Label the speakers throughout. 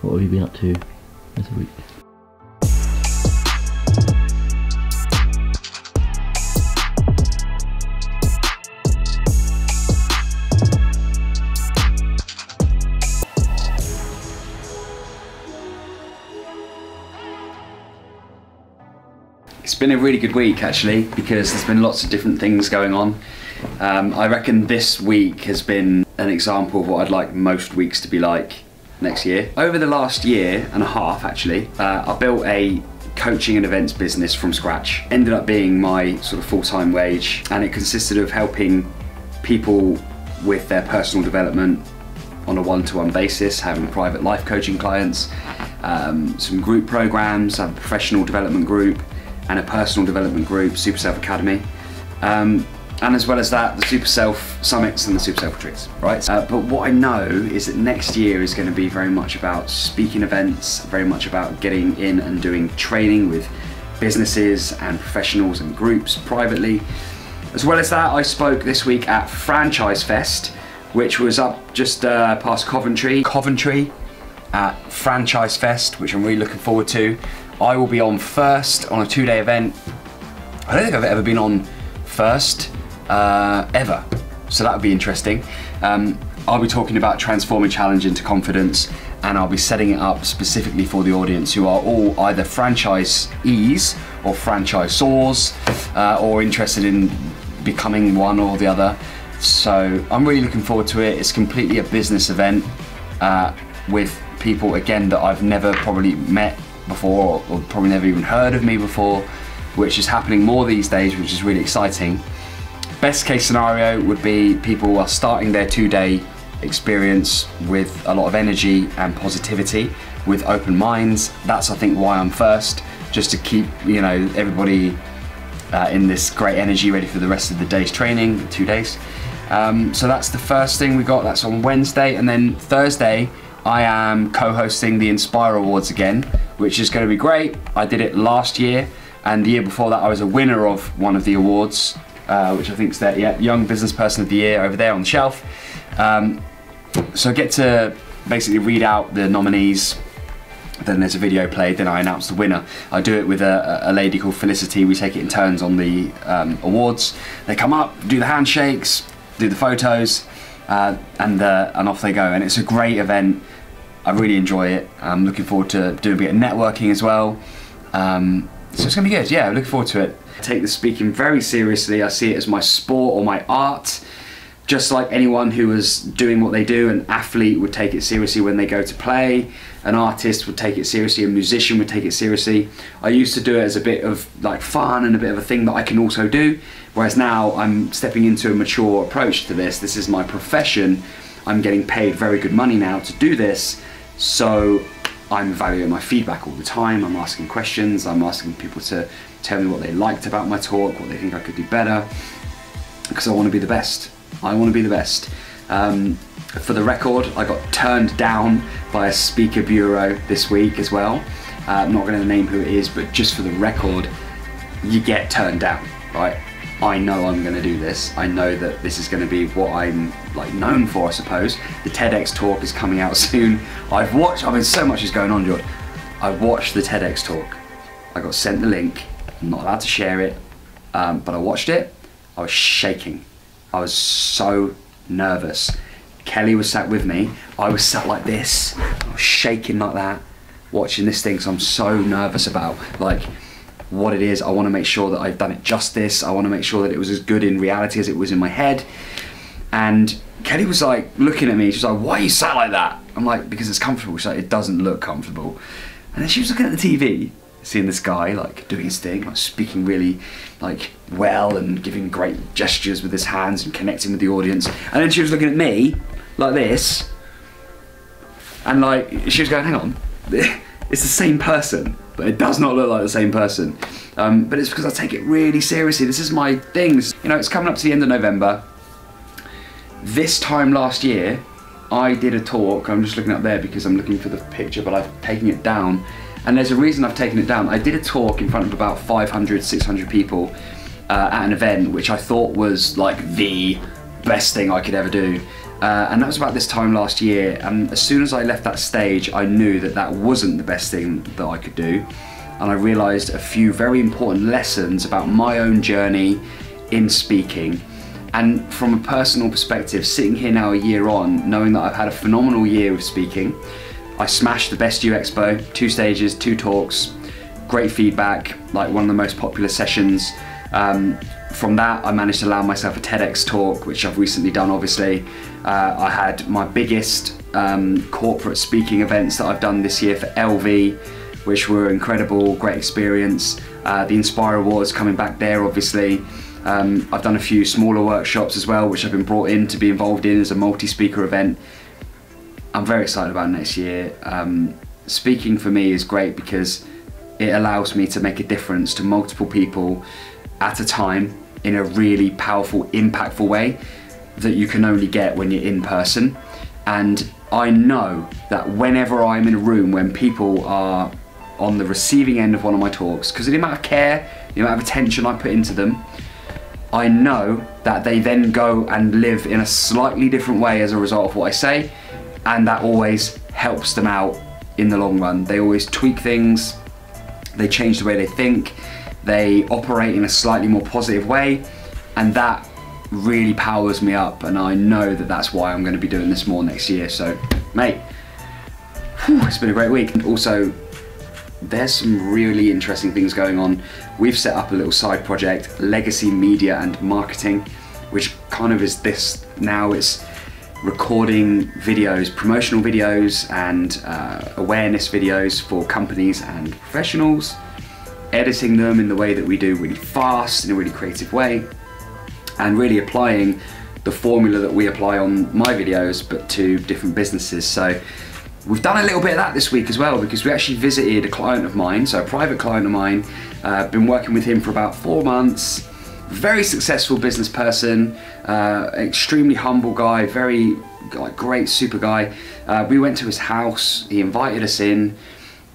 Speaker 1: What have you been up to this week?
Speaker 2: It's been a really good week actually, because there's been lots of different things going on. I reckon this week has been an example of what I'd like most weeks to be like next year. Over the last year and a half actually, I built a coaching and events business from scratch. Ended up being my sort of full-time wage, and it consisted of helping people with their personal development on a one-to-one basis, having private life coaching clients, some group programs, a professional development group, and a personal development group, Super Self Academy. And as well as that, the Super Self Summits and the Super Self Retreats, right? But what I know is that next year is going to be very much about speaking events, very much about getting in and doing training with businesses and professionals and groups privately. As well as that, I spoke this week at Franchise Fest, which was up just past Coventry at Franchise Fest, which I'm really looking forward to. I will be on first on a 2-day event. I don't think I've ever been on first ever, so that would be interesting. I'll be talking about transforming challenge into confidence, and I'll be setting it up specifically for the audience who are all either franchisees or franchisors, or interested in becoming one or the other. So I'm really looking forward to it. It's completely a business event with people, again, that I've never probably met before, or probably never even heard of me before, which is happening more these days, which is really exciting. Best case scenario would be people are starting their 2-day experience with a lot of energy and positivity, with open minds. That's, I think, why I'm first, just to keep, you know, everybody in this great energy, ready for the rest of the day's training, 2 days. So that's the first thing we got. That's on Wednesday, and then Thursday I am co-hosting the Inspire Awards again, which is going to be great. I did it last year, and the year before that I was a winner of one of the awards, which I think is that, yeah, Young Business Person of the Year over there on the shelf. So I get to basically read out the nominees, then there's a video played, then I announce the winner. I do it with a lady called Felicity. We take it in turns on the awards. They come up, do the handshakes, do the photos, and off they go. And it's a great event. I really enjoy it. I'm looking forward to doing a bit of networking as well. So it's gonna be good, yeah, I'm looking forward to it. I take the speaking very seriously. I see it as my sport or my art. Just like anyone who was doing what they do, an athlete would take it seriously when they go to play, an artist would take it seriously, a musician would take it seriously. I used to do it as a bit of like fun and a bit of a thing that I can also do, whereas now I'm stepping into a mature approach to this. This is my profession. I'm getting paid very good money now to do this, so I'm evaluating my feedback all the time. I'm asking questions, I'm asking people to tell me what they liked about my talk, what they think I could do better, because I want to be the best. I want to be the best. For the record, I got turned down by a speaker bureau this week as well. I'm not going to name who it is, but just for the record, you get turned down, right? I know I'm going to do this. I know that this is going to be what I'm like known for, I suppose. The TEDx talk is coming out soon. I mean, so much is going on, George. I watched the TEDx talk. I got sent the link. I'm not allowed to share it, but I watched it. I was shaking. I was so nervous. Kelly was sat with me. I was sat like this. I was shaking like that, watching this thing, because I'm so nervous about like what it is. I want to make sure that I've done it justice. I want to make sure that it was as good in reality as it was in my head. And Kelly was like looking at me. She was like, "Why are you sat like that?" I'm like, "Because it's comfortable." She's like, "It doesn't look comfortable." And then she was looking at the TV, seeing this guy like doing his thing, like speaking really like well and giving great gestures with his hands and connecting with the audience. And then she was looking at me like this, and like she was going, "Hang on, it's the same person, but it does not look like the same person." But it's because I take it really seriously. This is my thing. You know, it's coming up to the end of November. This time last year, I did a talk. I'm just looking up there because I'm looking for the picture, but I've taken it down. And there's a reason I've taken it down. I did a talk in front of about 500, 600 people at an event, which I thought was like the best thing I could ever do. And that was about this time last year, and as soon as I left that stage, I knew that that wasn't the best thing that I could do, and I realised a few very important lessons about my own journey in speaking. And from a personal perspective, sitting here now a year on, knowing that I've had a phenomenal year with speaking, I smashed the Best You Expo, 2 stages, 2 talks, great feedback, like one of the most popular sessions. From that, I managed to allow myself a TEDx talk, which I've recently done, obviously. I had my biggest corporate speaking events that I've done this year for LV, which were incredible, great experience. The Inspire Awards coming back there, obviously. I've done a few smaller workshops as well, which I've been brought in to be involved in as a multi-speaker event. I'm very excited about next year. Speaking for me is great because it allows me to make a difference to multiple people at a time in a really powerful, impactful way that you can only get when you're in person. And I know that whenever I'm in a room when people are on the receiving end of one of my talks, because of the amount of care, the amount of attention I put into them, I know that they then go and live in a slightly different way as a result of what I say, and that always helps them out in the long run. They always tweak things, they change the way they think, they operate in a slightly more positive way, and that really powers me up, and I know that that's why I'm going to be doing this more next year. So, mate, it's been a great week. And also, there's some really interesting things going on. We've set up a little side project, Legacy Media and Marketing, which kind of is this now. It's recording videos, promotional videos and awareness videos for companies and professionals, editing them in the way that we do, really fast, in a really creative way, and really applying the formula that we apply on my videos but to different businesses. So we've done a little bit of that this week as well, because we actually visited a client of mine, so a private client of mine. Been working with him for about 4 months. Very successful business person, extremely humble guy, very great, super guy. We went to his house, he invited us in,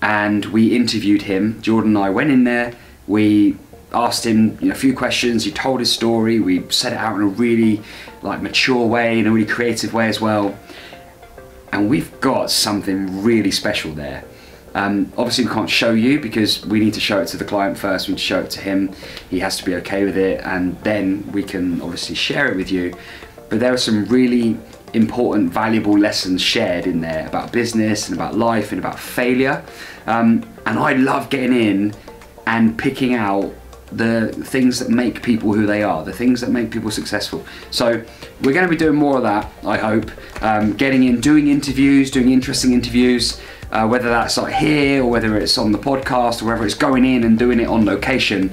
Speaker 2: and we interviewed him. Jordan and I went in there, we asked him a few questions, he told his story, we set it out in a really mature way, in a really creative way as well. And we've got something really special there. Obviously we can't show you because we need to show it to the client first, we need to show it to him, he has to be okay with it, and then we can obviously share it with you. But there are some really important, valuable lessons shared in there about business and about life and about failure. And I love getting in and picking out the things that make people who they are, the things that make people successful. So we're going to be doing more of that, I hope. Getting in, doing interviews, doing interesting interviews, whether that's here or whether it's on the podcast or whether it's going in and doing it on location.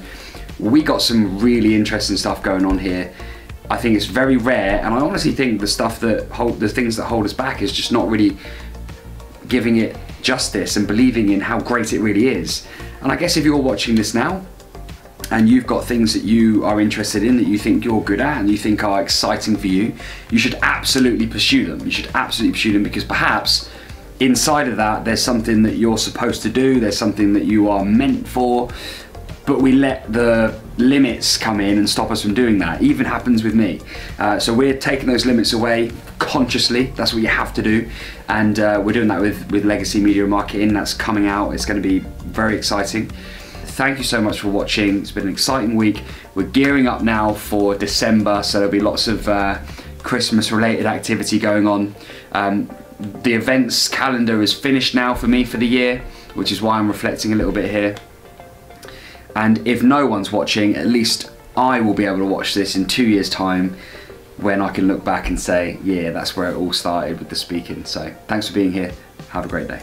Speaker 2: We got some really interesting stuff going on here. I think it's very rare, and I honestly think the things that hold us back is just not really giving it justice and believing in how great it really is. And I guess if you're watching this now and you've got things that you are interested in, that you think you're good at and you think are exciting for you, you should absolutely pursue them. You should absolutely pursue them, because perhaps inside of that there's something that you're supposed to do, there's something that you are meant for, but we let the limits come in and stop us from doing that. It even happens with me. So we're taking those limits away consciously. That's what you have to do, and we're doing that with Legacy Media and Marketing. That's coming out. It's going to be very exciting. Thank you so much for watching. It's been an exciting week. We're gearing up now for December, so there'll be lots of Christmas related activity going on. The events calendar is finished now for me for the year, which is why I'm reflecting a little bit here. And if no one's watching, at least I will be able to watch this in 2 years' time, when I can look back and say, yeah, that's where it all started with the speaking. So thanks for being here. Have a great day.